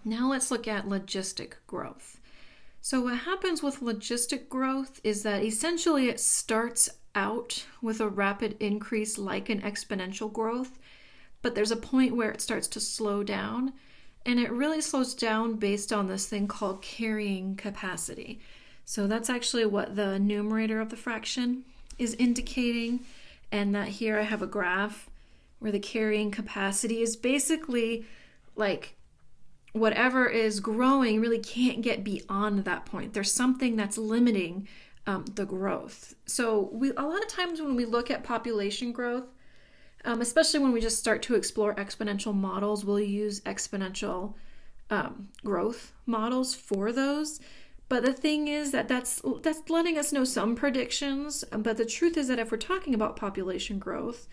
Now let's look at logistic growth. So what happens with logistic growth is that essentially it starts out with a rapid increase like an exponential growth, but there's a point where it starts to slow down, and it really slows down based on this thing called carrying capacity. So that's actually what the numerator of the fraction is indicating, and that here I have a graph where the carrying capacity is basically like whatever is growing really can't get beyond that point. There's something that's limiting the growth. So a lot of times when we look at population growth, especially when we just start to explore exponential models, we'll use exponential growth models for those. But the thing is that's letting us know some predictions. But the truth is that if we're talking about population growth,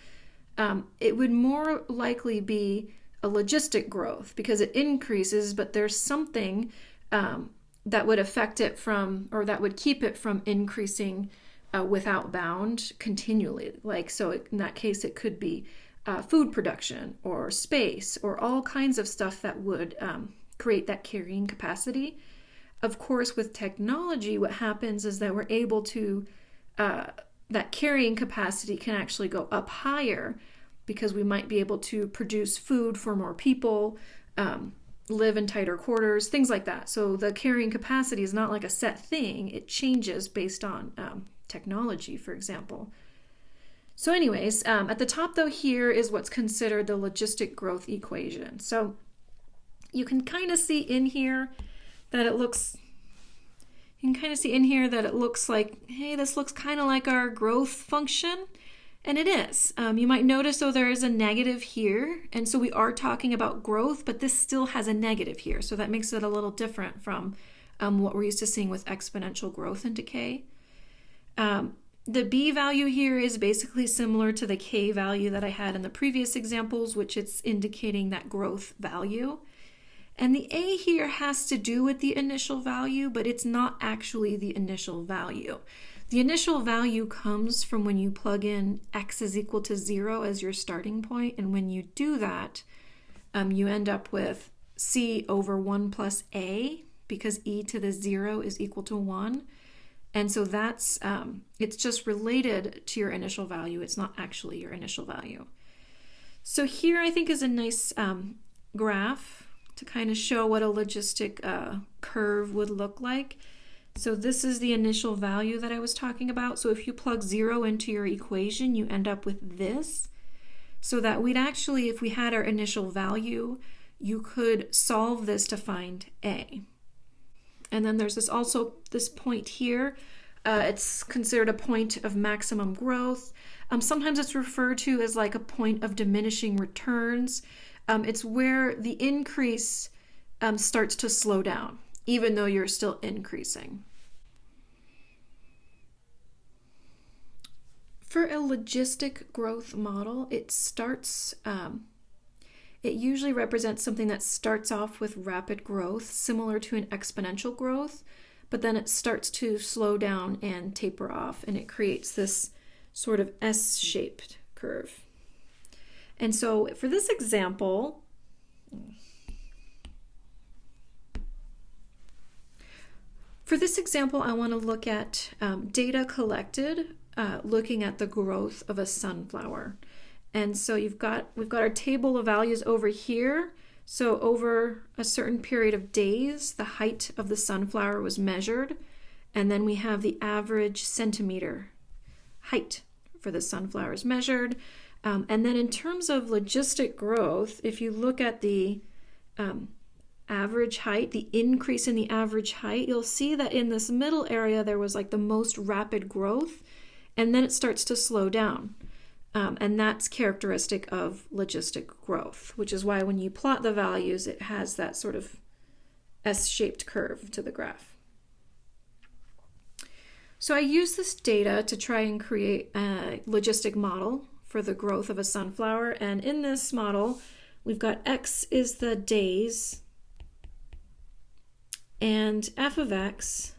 it would more likely be a logistic growth because it increases, but there's something that would affect it from, or that would keep it from increasing without bound continually. So in that case, it could be food production or space or all kinds of stuff that would create that carrying capacity. Of course, with technology, what happens is that we're able to, that carrying capacity can actually go up higher because we might be able to produce food for more people, live in tighter quarters, things like that. So the carrying capacity is not like a set thing. It changes based on technology, for example. So anyways, at the top though here is what's considered the logistic growth equation. So you can kind of see in here that it looks, like, hey, this looks kind of like our growth function. And it is. You might notice, though, there is a negative here. And so we are talking about growth, but this still has a negative here. So that makes it a little different from what we're used to seeing with exponential growth and decay. The B value here is basically similar to the K value that I had in the previous examples, which it's indicating that growth value. And the A here has to do with the initial value, but it's not actually the initial value. The initial value comes from when you plug in x is equal to 0 as your starting point, and when you do that, you end up with c over 1 plus a, because e to the 0 is equal to 1. And so that's, it's just related to your initial value. It's not actually your initial value. So here I think is a nice graph to kind of show what a logistic curve would look like. So this is the initial value that I was talking about. So if you plug 0 into your equation, you end up with this. So that we'd actually, if we had our initial value, you could solve this to find A. And then there's this point here. It's considered a point of maximum growth. Sometimes it's referred to as like a point of diminishing returns. It's where the increase starts to slow down, even though you're still increasing. For a logistic growth model, it usually represents something that starts off with rapid growth, similar to an exponential growth, but then it starts to slow down and taper off, and it creates this sort of S-shaped curve. And so for this example, I want to look at data collected looking at the growth of a sunflower. And so we've got our table of values over here. So over a certain period of days, the height of the sunflower was measured. And then we have the average centimeter height for the sunflowers measured. And then in terms of logistic growth, if you look at the average height, the increase in the average height, you'll see that in this middle area there was like the most rapid growth, and then it starts to slow down. And that's characteristic of logistic growth, which is why when you plot the values, it has that sort of S-shaped curve to the graph. So I use this data to try and create a logistic model for the growth of a sunflower. And in this model, we've got X is the days, and f of X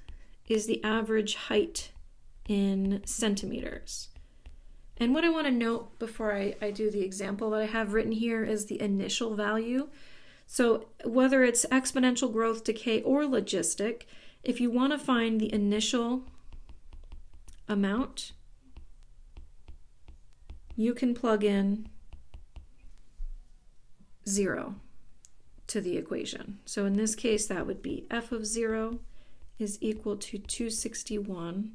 is the average height in centimeters. And what I want to note before I do the example that I have written here is the initial value. So whether it's exponential growth, decay, or logistic, if you want to find the initial amount, you can plug in 0 to the equation. So in this case, that would be f of 0 is equal to 261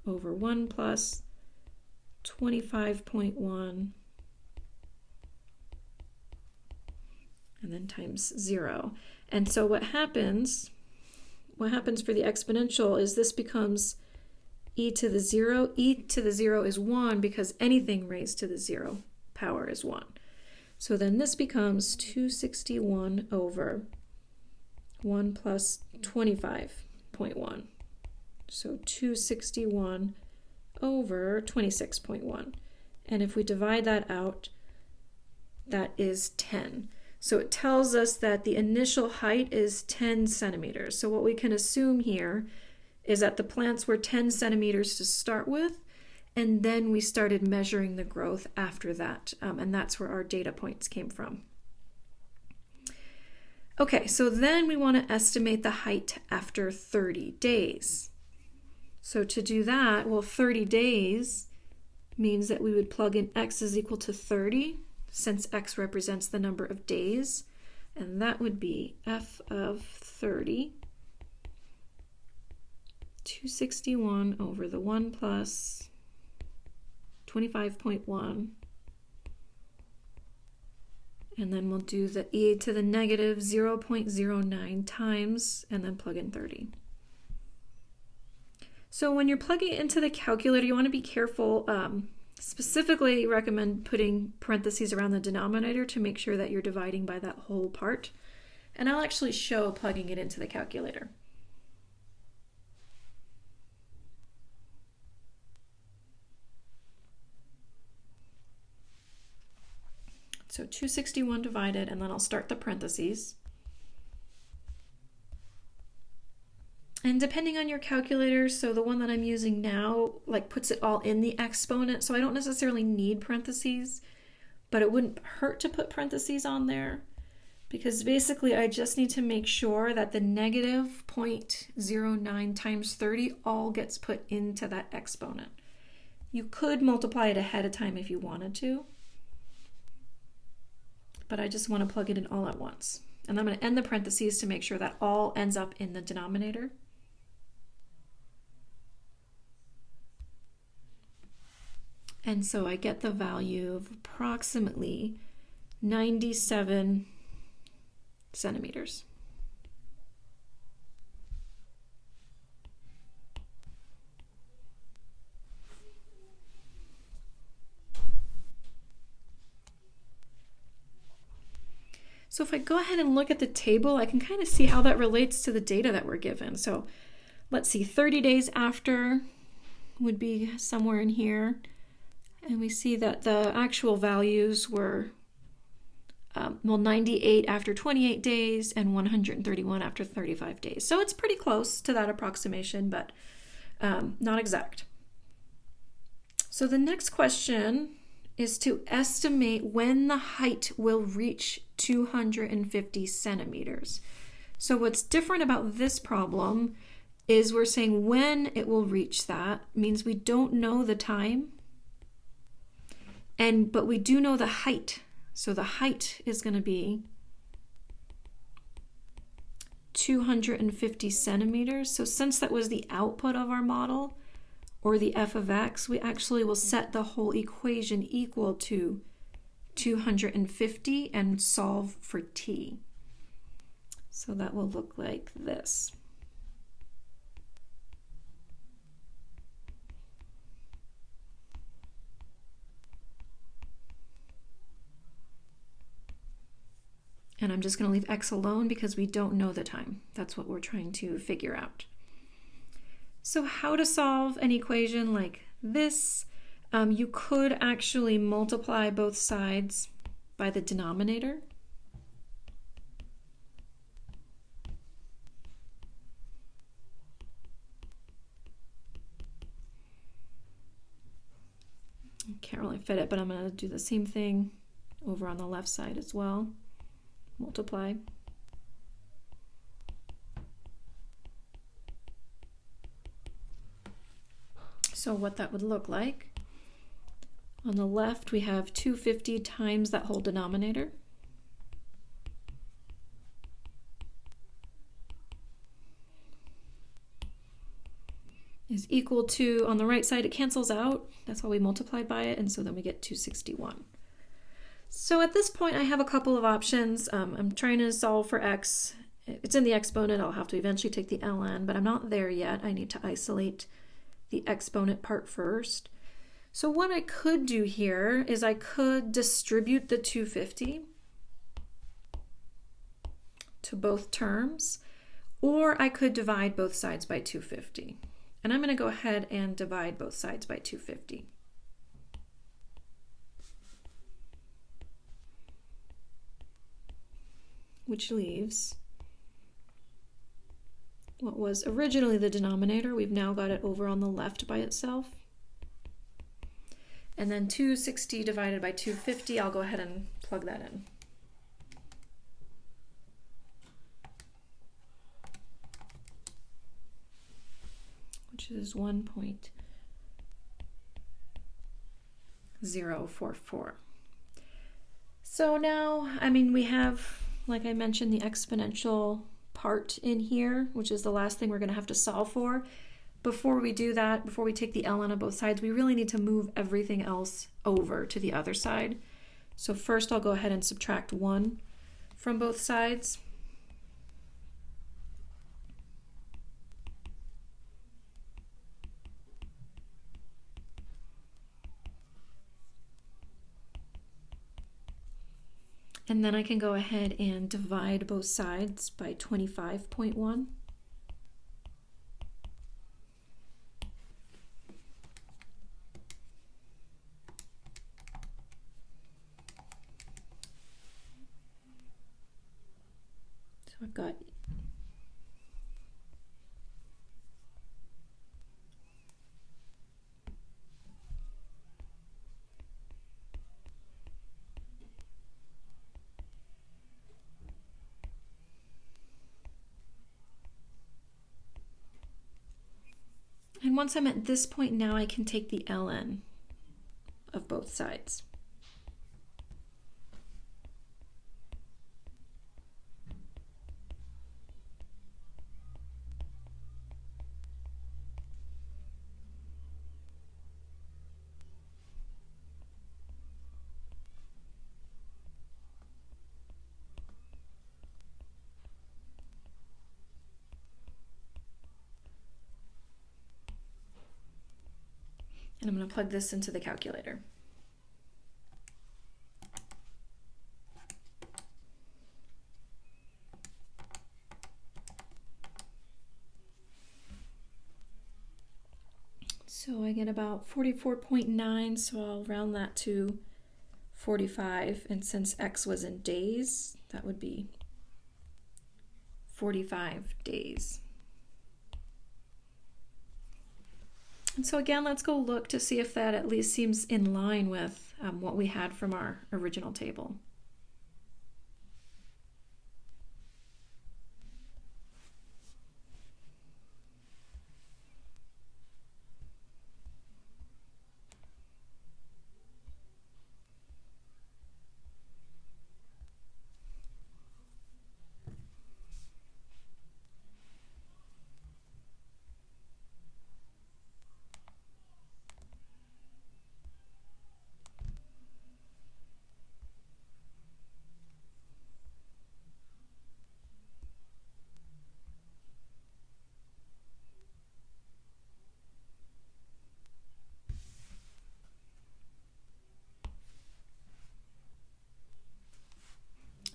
over 1 plus 25.1 and then times 0. And so what happens for the exponential is this becomes e to the 0. E to the 0 is 1 because anything raised to the 0 power is 1. So then this becomes 261 over 1 plus 25.1. So 261 over 26.1. And if we divide that out, that is 10. So it tells us that the initial height is 10 centimeters. So what we can assume here is that the plants were 10 centimeters to start with, and then we started measuring the growth after that, and that's where our data points came from. Okay, so then we want to estimate the height after 30 days. So to do that, well, 30 days means that we would plug in x is equal to 30, since x represents the number of days, and that would be f of 30, 261 over the 1 plus 25.1, and then we'll do the e to the negative 0.09 times, and then plug in 30. So when you're plugging it into the calculator, you want to be careful. Specifically recommend putting parentheses around the denominator to make sure that you're dividing by that whole part. And I'll actually show plugging it into the calculator. So 261 divided, and then I'll start the parentheses. And depending on your calculator, so the one that I'm using now puts it all in the exponent, so I don't necessarily need parentheses, but it wouldn't hurt to put parentheses on there, because basically I just need to make sure that the negative 0.09 times 30 all gets put into that exponent. You could multiply it ahead of time if you wanted to, but I just want to plug it in all at once. And I'm going to end the parentheses to make sure that all ends up in the denominator. And so I get the value of approximately 97 centimeters. So if I go ahead and look at the table, I can kind of see how that relates to the data that we're given. So let's see, 30 days after would be somewhere in here. And we see that the actual values were, 98 after 28 days and 131 after 35 days. So it's pretty close to that approximation, but not exact. So the next question is to estimate when the height will reach 250 centimeters. So what's different about this problem is we're saying when it will reach that means we don't know the time, but we do know the height. So the height is going to be 250 centimeters. So since that was the output of our model, or the f of x, we actually will set the whole equation equal to 250 and solve for t. So that will look like this. And I'm just going to leave x alone because we don't know the time. That's what we're trying to figure out. So how to solve an equation like this? You could actually multiply both sides by the denominator. Can't really fit it, but I'm going to do the same thing over on the left side as well. Multiply. So what that would look like, on the left we have 250 times that whole denominator. Is equal to, on the right side it cancels out, that's why we multiplied by it, and so then we get 261. So at this point I have a couple of options. I'm trying to solve for x. It's in the exponent, I'll have to eventually take the ln, but I'm not there yet. I need to isolate the exponent part first. So what I could do here is I could distribute the 250 to both terms, or I could divide both sides by 250. And I'm going to go ahead and divide both sides by 250. Which leaves what was originally the denominator. We've now got it over on the left by itself. And then 260 divided by 250, I'll go ahead and plug that in. Which is 1.044. So now, we have, like I mentioned, the exponential part in here, which is the last thing we're going to have to solve for. Before we do that, before we take the ln on both sides, we really need to move everything else over to the other side. So first I'll go ahead and subtract 1 from both sides. And then I can go ahead and divide both sides by 25.1. So I've got and once I'm at this point now, I can take the ln of both sides. And I'm going to plug this into the calculator. So I get about 44.9, so I'll round that to 45. And since x was in days, that would be 45 days. And so again, let's go look to see if that at least seems in line with what we had from our original table.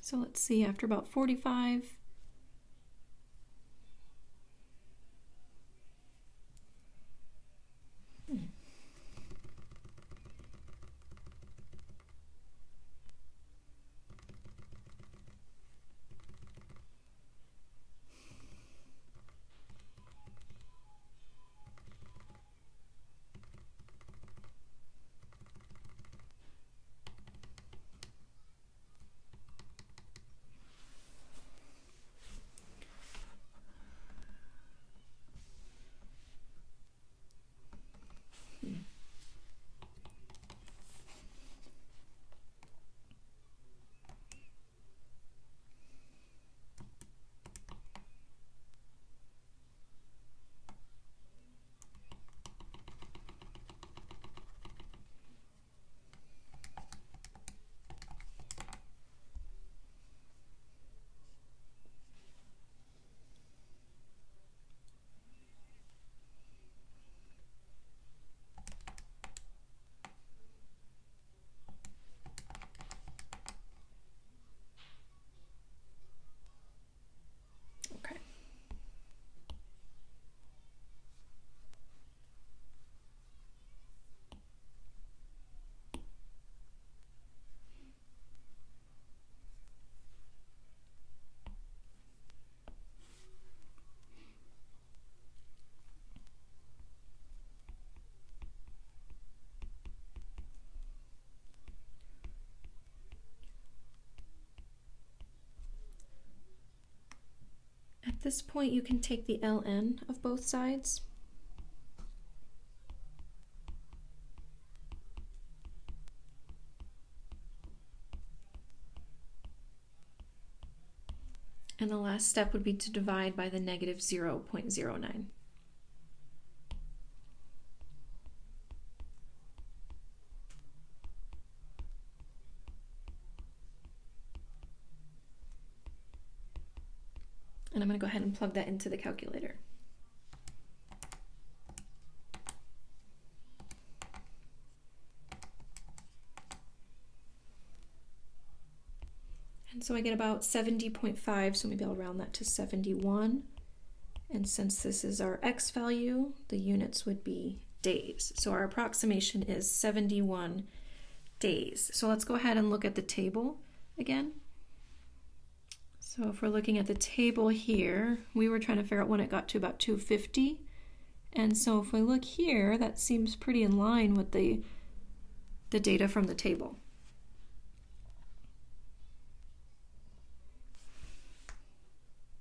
So let's see, after about 45, this point, you can take the ln of both sides. And the last step would be to divide by the negative 0.09. And I'm going to go ahead and plug that into the calculator. And so I get about 70.5, so maybe I'll round that to 71. And since this is our x value, the units would be days. So our approximation is 71 days. So let's go ahead and look at the table again. So if we're looking at the table here, we were trying to figure out when it got to about 250. And so if we look here, that seems pretty in line with the data from the table.